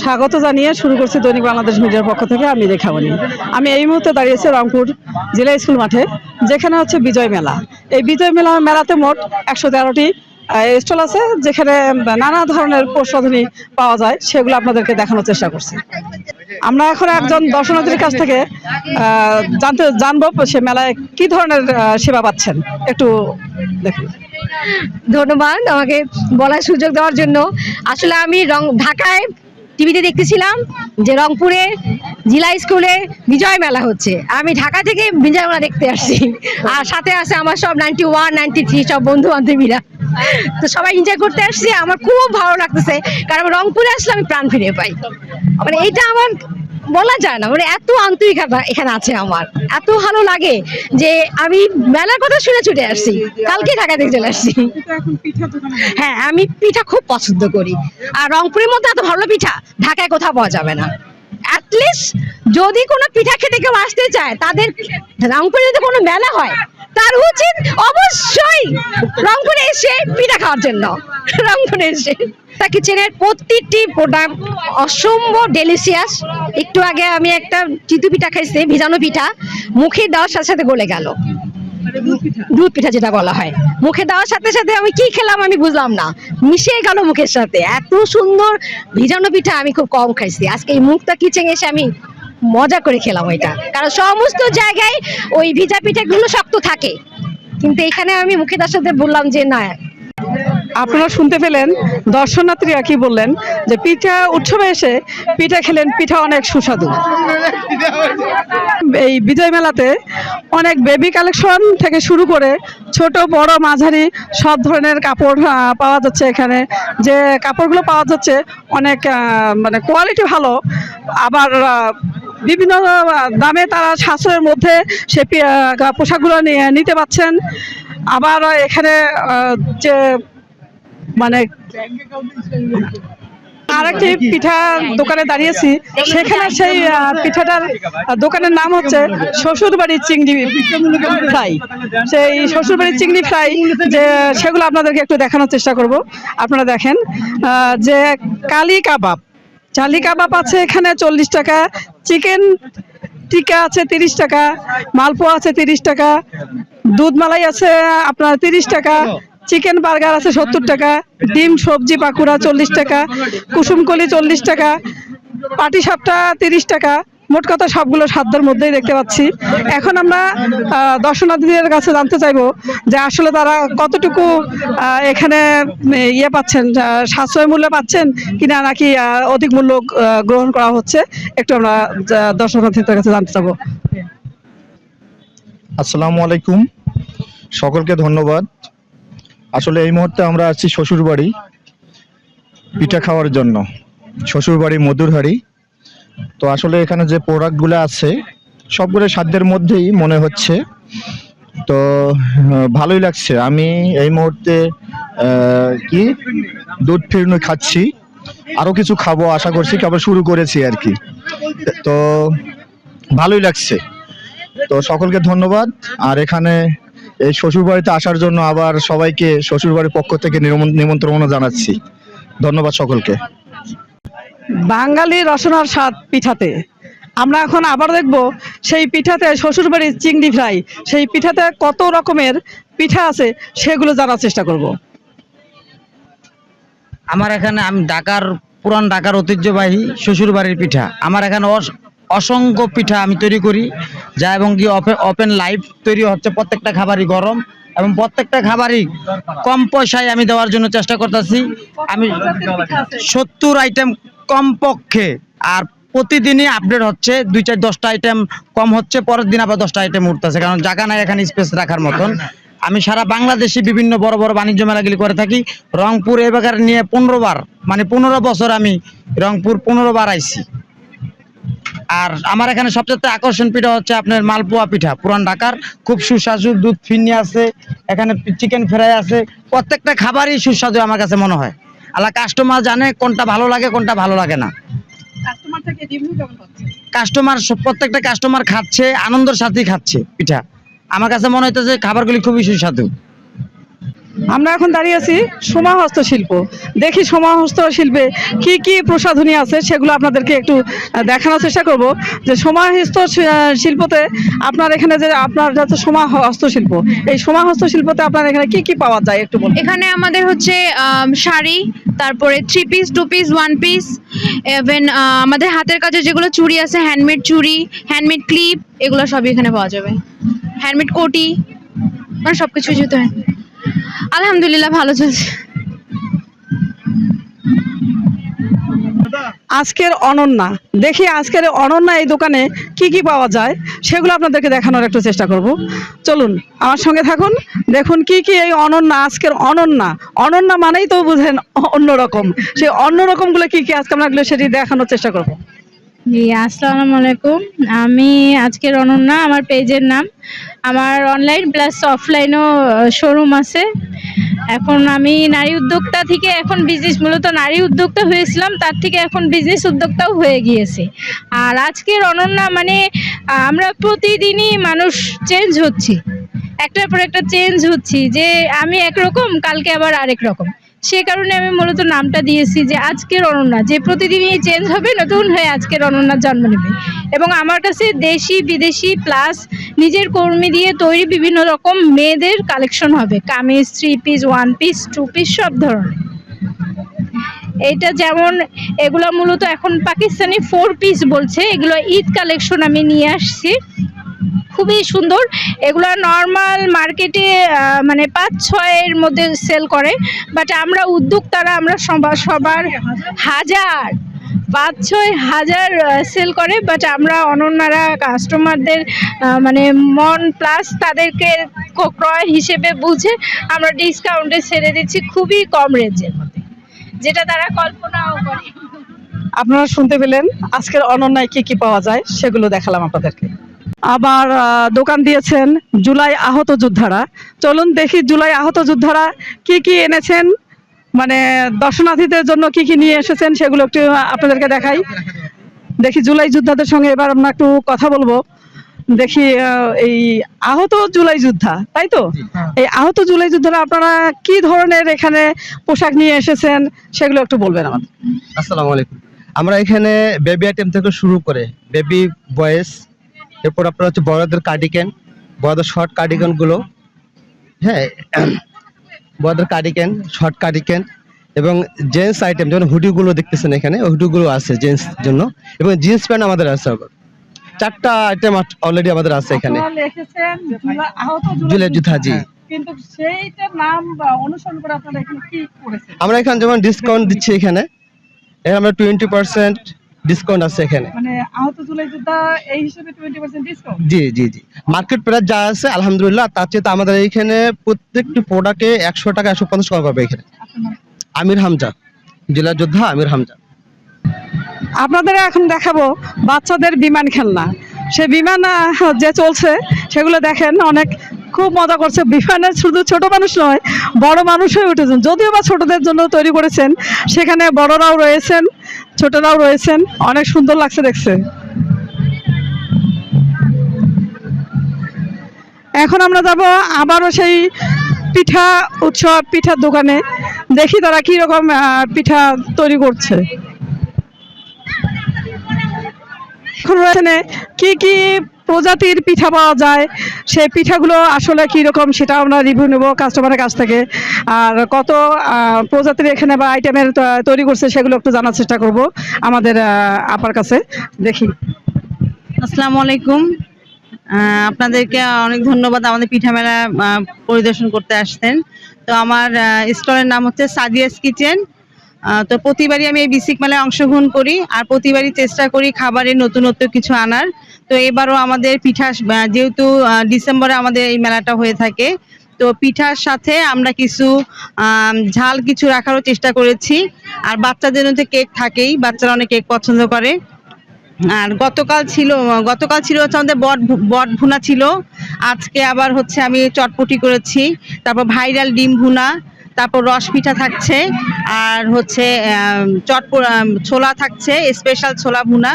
স্বাগত জানিয়ে শুরু করছি দৈনিক বাংলাদেশ মিডিয়ার পক্ষ থেকে। আমি রেখামণি। আমি এই মুহূর্তে দাঁড়িয়েছি রংপুর জেলা স্কুল মাঠে, যেখানে হচ্ছে বিজয় মেলা। এই বিজয় মেলাতে মোট 113টি স্টল আছে, যেখানে নানা ধরনের প্রসাধনী পাওয়া যায়, সেগুলো আপনাদেরকে দেখানোর চেষ্টা করছি। আমরা এখন একজন দর্শনার্থীর কাছ থেকে জানবো সে মেলায় কি ধরনের সেবা পাচ্ছেন। একটু দেখুন। ধন্যবাদ আমাকে বলার সুযোগ দেওয়ার জন্য। আসলে আমি ঢাকায় টিভিতে দেখতেছিলাম যে রংপুরে জেলা স্কুলে বিজয় মেলা হচ্ছে। আমি ঢাকা থেকে বিজয় মেলা দেখতে আসছি, আর সাথে আছে আমার সব 91, 93 সব বন্ধু বান্ধবীরা। তো সবাই এনজয় করতে আসছি, আমার খুব ভালো লাগতেছে, কারণ রংপুরে আসলে আমি প্রাণ ফিরে পাই। মানে এটা আমার বলা যায় না, মানে এত আন্তরিকতা এখানে আছে, আমার এত ভালো লাগে যে আমি মেলার কথা শুনে ছুটে আসছি, কালকে ঢাকা থেকে চলে আসছি। হ্যাঁ, আমি পিঠা খুব পছন্দ করি, আর রংপুরের মধ্যে এত ভালো পিঠা ঢাকায় কোথাও পাওয়া যাবে না। অ্যাটলিস্ট যদি কোনো পিঠা খেতে কেউ আসতে চায়, তাদের রংপুরে যদি কোনো মেলা হয়, তার উচিত অবশ্যই রংপুরে এসে পিঠা খাওয়ার জন্য। রংপুরে এসে কিচেনের প্রতিটি প্রোডাক্ট অসম্ভব ডেলিশিয়াস। একটু আগে আমি একটা চিতু পিঠা খাইছি, ভিজানো পিঠা, মুখে দেওয়ার সাথে সাথে গলে গেল। দুধ পিঠা যেটা বলা হয়, মুখে দেওয়ার সাথে সাথে আমি কি খেলাম আমি বুঝলাম না, মিশে গেল মুখের সাথে। এত সুন্দর ভিজানো পিঠা আমি খুব কম খাইছি। আজকে এই মুক্তা কিচেন এসে আমি মজা করে খেলাম ওইটা, কারণ সমস্ত জায়গায় ওই ভিজা পিঠাগুলো শক্ত থাকে, কিন্তু এখানে আমি মুখে দেওয়ার সাথে বললাম যে না। আপনারা শুনতে পেলেন দর্শনার্থীরা কি বললেন, যে পিঠা উৎসবে এসে পিঠা খেলেন, পিঠা অনেক সুস্বাদু। এই বিজয় মেলাতে অনেক বেবি কালেকশন থেকে শুরু করে ছোট বড় মাঝারি সব ধরনের কাপড় পাওয়া যাচ্ছে এখানে। যে কাপড়গুলো পাওয়া যাচ্ছে অনেক মানে কোয়ালিটি ভালো, আবার বিভিন্ন দামে তারা সাশ্রয়ের মধ্যে সে পোশাকগুলো নিতে পাচ্ছেন। আবার এখানে যে মানে আরেকটি পিঠা দোকানে দাঁড়িয়েছি, সেখানে সেই পিঠাটার দোকানের নাম হচ্ছে শ্বশুরবাড়ির চিংড়ি ফ্রাই। সেই শ্বশুরবাড়ির চিংড়ি ফ্রাই যে সেগুলো আপনাদেরকে একটু দেখানোর চেষ্টা করব। আপনারা দেখেন যে কালি কাবাব আছে এখানে 40 টাকা, চিকেন টিকা আছে 30 টাকা, মালপোয়া আছে 30 টাকা, দুধ মালাই আছে আপনার 30 টাকা, চিকেন বার্গার আছে 70 টাকা, ডিম সবজি পাকুড়া 40 টাকা, কুসুমকলি 40 টাকা, পাটিসাপটা 30 টাকা। মোট কথা সবগুলো সাধ্যের মধ্যেই দেখতে পাচ্ছি। এখন আমরা দর্শনার্থীদের কাছে জানতে চাইবো যে আসলে তারা কতটুকু এখানে ইয়ে পাচ্ছেন, সাশ্রয় মূল্যে পাচ্ছেন কিনা, নাকি অধিক মূল্য গ্রহণ করা হচ্ছে। একটু আমরা দর্শনার্থীদের কাছে জানতে চাবো। আসসালামু আলাইকুম, সকলকে ধন্যবাদ। আসলে এই মুহূর্তে আমরা আছি শ্বশুরবাড়ি পিঠা খাওয়ার জন্য, শ্বশুরবাড়ি মধুরহারি। তো আসলে এখানে যে প্রোডাক্টগুলো আছে সবগুলো সাধ্যের মধ্যেই মনে হচ্ছে, তো ভালোই লাগছে। আমি এই মুহূর্তে কি দুধ ফিরনি খাচ্ছি, আরো কিছু খাবো আশা করছি, খাবার শুরু করেছি আর কি। তো ভালোই লাগছে। তো সকলকে ধন্যবাদ। আর এখানে এই শ্বশুরবাড়িতে আসার জন্য আবার সবাইকে শ্বশুরবাড়ির পক্ষ থেকে নিমন্ত্রণ জানাচ্ছি। ধন্যবাদ সকলকে। বাঙালি রসনার স্বাদ পিঠাতে। আমরা এখন আবার দেখব সেই পিঠাতে শ্বশুরবাড়ির চিংড়ি ফ্রাই, সেই পিঠাতে কত রকমের পিঠা আছে সেগুলো জানার চেষ্টা করব। আমার এখানে আমি পুরান ঢাকার ঐতিহ্যবাহী শ্বশুরবাড়ির পিঠা। আমার এখানে অসংখ্য পিঠা আমি তৈরি করি, যা এবং কি ওপেন লাইভ তৈরি হচ্ছে। প্রত্যেকটা খাবারই গরম এবং প্রত্যেকটা খাবারই কম পয়সায় আমি দেওয়ার জন্য চেষ্টা করতেছি। আমি 70 আইটেম কমপক্ষে, আর প্রতিদিনই আপডেট হচ্ছে, 2-4-10টা আইটেম কম হচ্ছে, পরের দিন আবার 10টা আইটেম উঠতেছে, কারণ জায়গা নাই এখানে স্পেস রাখার মতন। আমি সারা বাংলাদেশে বিভিন্ন বড় বড় বাণিজ্য মেলাগুলি করে থাকি। রংপুর এবার নিয়ে 15 বার, মানে 15 বছর আমি রংপুর 15 বার আইছি। আর আমার এখানে সবচেয়ে আকর্ষণ পিঠা হচ্ছে আপনার মালপোয়া পিঠা, পুরান ঢাকার, খুব সুস্বাদু। দুধ ফিরনি আছে, এখানে চিকেন ফ্রাই আছে, প্রত্যেকটা খাবারই সুস্বাদু আমার কাছে মনে হয়। আল্লাহ কাস্টমার জানে কোনটা ভালো লাগে কোনটা ভালো লাগে না। প্রত্যেকটা কাস্টমার খাচ্ছে, আনন্দের সাথেই খাচ্ছে পিঠা। আমার কাছে মনে হইতেছে খাবারগুলি খুবই সুস্বাদু। আমরা এখন দাঁড়িয়ে আছি সোমা হস্তশিল্প। দেখি সোমা হস্তশিল্পে কি কি প্রসাধনী আছে সেগুলো আপনাদেরকে একটু দেখানোর চেষ্টা করব। যে সোমা শিল্পতে আপনার এখানে যে আপনার যাচ্ছে সোমা হস্তশিল্প, এই সোমা হস্তশিল্পতে আপনার এখানে কি কি পাওয়া যায় একটু বলুন। এখানে আমাদের হচ্ছে শাড়ি, তারপরে 3 পিস, 2 পিস, 1 পিস, ইভেন আমাদের হাতের কাজে যেগুলো চুড়ি আছে, হ্যান্ডমেড চুড়ি, হ্যান্ডমেড ক্লিপ, এগুলো সবই এখানে পাওয়া যাবে। হ্যান্ডমেড কোটি, মানে সব কিছু যেতে হয়। আলহামদুলিল্লাহ ভালো চলছে। আজকের অনন্যা, দেখি আজকের অনন্যা এই দোকানে কি কি পাওয়া যায় সেগুলো আপনাদেরকে দেখানোর একটু চেষ্টা করব। চলুন আমার সঙ্গে থাকুন, দেখুন কি কি এই অনন্যা, আজকের অনন্যা। অনন্যা মানেই তো বুঝেন অন্যরকম, সেই অন্যরকমগুলো কি কি আজকে আমরা সেটি দেখানোর চেষ্টা করব। জি, আসসালামু আলাইকুম। আমি আজকের অনন্যা, আমার পেজের নাম। আমার অনলাইন প্লাস অফলাইনও শোরুম আছে। এখন আমি নারী উদ্যোক্তা থেকে এখন বিজনেস, মূলত নারী উদ্যোক্তা হয়েছিলাম, তার থেকে এখন বিজনেস উদ্যোক্তাও হয়ে গিয়েছে। আর আজকের অনন্যা মানে আমরা প্রতিদিনই মানুষ চেঞ্জ হচ্ছি, একটার পর একটা চেঞ্জ হচ্ছি, যে আমি একরকম কালকে আবার আরেক রকম। সে কারণে আমি মূলত নামটা দিয়েছি যে আজকের অনন্যা, যে প্রতিদিনই চেঞ্জ হবে, নতুন হয়ে আজকের অনন্যার জন্ম নেবে। এবং আমার কাছে দেশি বিদেশি প্লাস নিজের কর্মী দিয়ে তৈরি বিভিন্ন রকম মেয়েদের কালেকশন হবে, কামিজ, 3 পিস, 1 পিস, 2 পিস, সব ধরনের। এটা যেমন এগুলো মূলত এখন পাকিস্তানি 4 পিস বলছে, এগুলো ঈদ কালেকশন আমি নিয়ে আসছি, খুবই সুন্দর। এগুলো নর্মাল মার্কেটে মানে 5-6 মধ্যে সেল করে, বাট আমরা উদ্যোক্তারা আমরা সবার 5-6 হাজার সেল করে। বাট আমরা অনন্যারা কাস্টমারদের মানে মন প্লাস তাদেরকে ক্রয় হিসেবে বুঝে আমরা ডিসকাউন্টে ছেড়ে দিচ্ছি খুবই কম রেঞ্জের মধ্যে, যেটা তারা কল্পনাও করে। আপনারা শুনতে পেলেন আজকের অনন্যায় কি কি পাওয়া যায় সেগুলো দেখালাম আপনাদেরকে। আবার দোকান দিয়েছেন জুলাই আহত যোদ্ধারা। চলুন দেখি জুলাই আহত যোদ্ধারা কি কি এনেছেন, মানে দর্শনার্থীদের জন্য কি কি নিয়ে এসেছেন সেগুলো একটু আপনাদেরকে দেখাই। দেখি জুলাই যোদ্ধাদের সঙ্গে এবার আমরা একটু কথা বলবো। দেখি এই আহত জুলাই যোদ্ধা, তাই তো? এই আহত জুলাই যোদ্ধারা আপনারা কি ধরনের এখানে পোশাক নিয়ে এসেছেন সেগুলো একটু বলবেন আমাদের। আসসালামু আলাইকুম। আমরা এখানে বেবি আইটেম থেকে শুরু করে বেবি বয়েস, এরপর আপনার হচ্ছে বড়দের কার্ডিকেন, বড়দের শর্ট কার্ডিকেন গুলো, হ্যাঁ, বড়দের কার্ডিকেন, শর্ট কার্ডিকেন এবং জেন্টস আইটেম যেমন হুডিগুলো দেখতেছেন এখানে, ওই হুডিগুলো আছে জেন্টস জন্য, এবং জিন্স প্যান্ট আমাদের আছে। আবার 4টা আইটেম অলরেডি আমাদের আছে এখানে। জুলাই যোদ্ধা, জি। কিন্তু সেইটার নাম অনুসরণ করে আপনারা এখানে কি করেছেন? আমরা এখানে যেমন ডিসকাউন্ট দিচ্ছি, এখানে আমরা 20% ডিসকাউন্ট আছে এখানে। মানে আহত জুলাই যোদ্ধা এই হিসেবে 20% ডিসকাউন্ট। জি জি জি, মার্কেট প্রাইস যা আছে আলহামদুলিল্লাহ তার চেয়ে তো আমাদের এইখানে প্রত্যেকটি প্রোডাক্টে 100 টাকা 150 টাকা পাবে এখানে। আমির হামজা, জেলা যোদ্ধা আমির হামজা। আপনাদের এখন দেখাবো বাচ্চাদের বিমান খেলনা। সে বিমান যে চলছে সেগুলো দেখেন, অনেক খুব মজা করছে। বিমানে শুধু ছোট মানুষ নয়, বড় মানুষ হয়ে উঠেছেন, যদিও বা ছোটদের জন্য তৈরি করেছেন, সেখানে বড়রাও রয়েছেন, ছোটরাও রয়েছেন, অনেক সুন্দর লাগছে দেখছে। এখন আমরা যাব আবারও সেই পিঠা উৎসব, পিঠার দোকানে, দেখি তারা কি রকম পিঠা তৈরি করছে। এখন এখানে কি কি প্রজাতির পিঠা পাওয়া যায়, সেই পিঠাগুলো আসলে কি রকম সেটা আমরা রিভিউ নেব কাস্টমারের কাছ থেকে। আর কত প্রজাতির এখানে বা আইটেমের তৈরি করছে সেগুলো একটু জানার চেষ্টা করব আমাদের আপার কাছে। দেখি। আসসালামু আলাইকুম। আপনাদেরকে অনেক ধন্যবাদ আমাদের পিঠা মেলা পরিদর্শন করতে আসতেন। তো আমার স্টলের নাম হচ্ছে সাদিয়াস কিচেন। তো প্রতিবারই আমি এই বিসিক মেলায় অংশগ্রহণ করি, আর প্রতিবারই চেষ্টা করি খাবারের নতুনত্ব কিছু আনার। তো এবারও আমাদের পিঠা, যেহেতু ডিসেম্বরে আমাদের এই মেলাটা হয়ে থাকে, তো পিঠার সাথে আমরা কিছু ঝাল কিছু রাখারও চেষ্টা করেছি। আর বাচ্চাদের মধ্যে কেক থাকেই, বাচ্চারা অনেক কেক পছন্দ করে। আর গতকাল ছিল হচ্ছে আমাদের বট ভুনা ছিল, আজকে আবার হচ্ছে আমি চটপটি করেছি, তারপর ভাইরাল ডিম ভুনা, তারপর রস পিঠা থাকছে, আর হচ্ছে ছোলা থাকছে, স্পেশাল ছোলা ভুনা।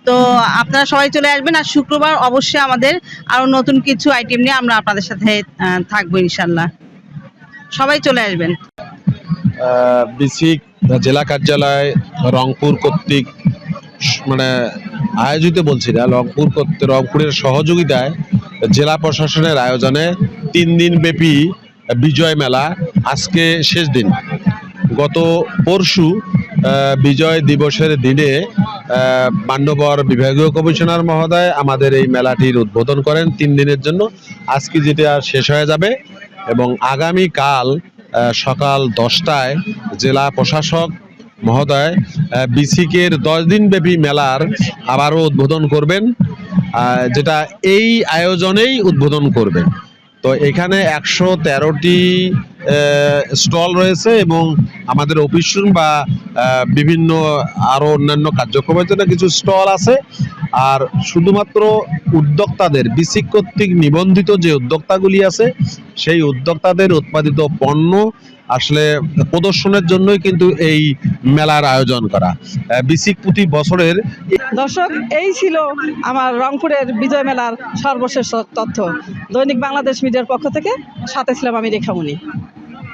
তো আপনারা সবাই চলে আসবেন, আর শুক্রবার অবশ্যই আমাদের আরো নতুন কিছু আইটেম নিয়ে আমরা আপনাদের সাথে থাকবো ইনশাল্লাহ। সবাই চলে আসবেন। বিসিক জেলা কার্যালয় রংপুর কর্তৃক মানে আয়োজিত বলছি না, রংপুরের সহযোগিতায় জেলা প্রশাসনের আয়োজনে 3 দিন ব্যাপী বিজয় মেলা, আজকে শেষ দিন। গত পরশু বিজয় দিবসের দিনে মান্যবর বিভাগীয় কমিশনার মহোদয় আমাদের এই মেলাটির উদ্বোধন করেন 3 দিনের জন্য। আজকে যেটা শেষ হয়ে যাবে এবং আগামীকাল সকাল 10টায় জেলা প্রশাসক মহোদয় বিসিকের 10 দিন ব্যাপী মেলার আবারও উদ্বোধন করবেন, যেটা এই আয়োজনেই উদ্বোধন করবেন। তো এখানে 113টি স্টল রয়েছে এবং আমাদের অফিস রুম বা বিভিন্ন আরো অন্যান্য কার্যক্রমের জন্য কিছু স্টল আছে। আর শুধুমাত্র উদ্যোক্তাদের বিসিক কর্তৃক নিবন্ধিত যে উদ্যোক্তাগুলি আছে সেই উদ্যোক্তাদের উৎপাদিত পণ্য আসলে প্রদর্শনের জন্যই কিন্তু এই মেলার আয়োজন করা। বিসিক প্রতি বছরের দর্শক, এই ছিল আমার রংপুরের বিজয় মেলার সর্বশেষ তথ্য। দৈনিক বাংলাদেশ মিডিয়ার পক্ষ থেকে সাথে ছিলাম আমি রেখামণি।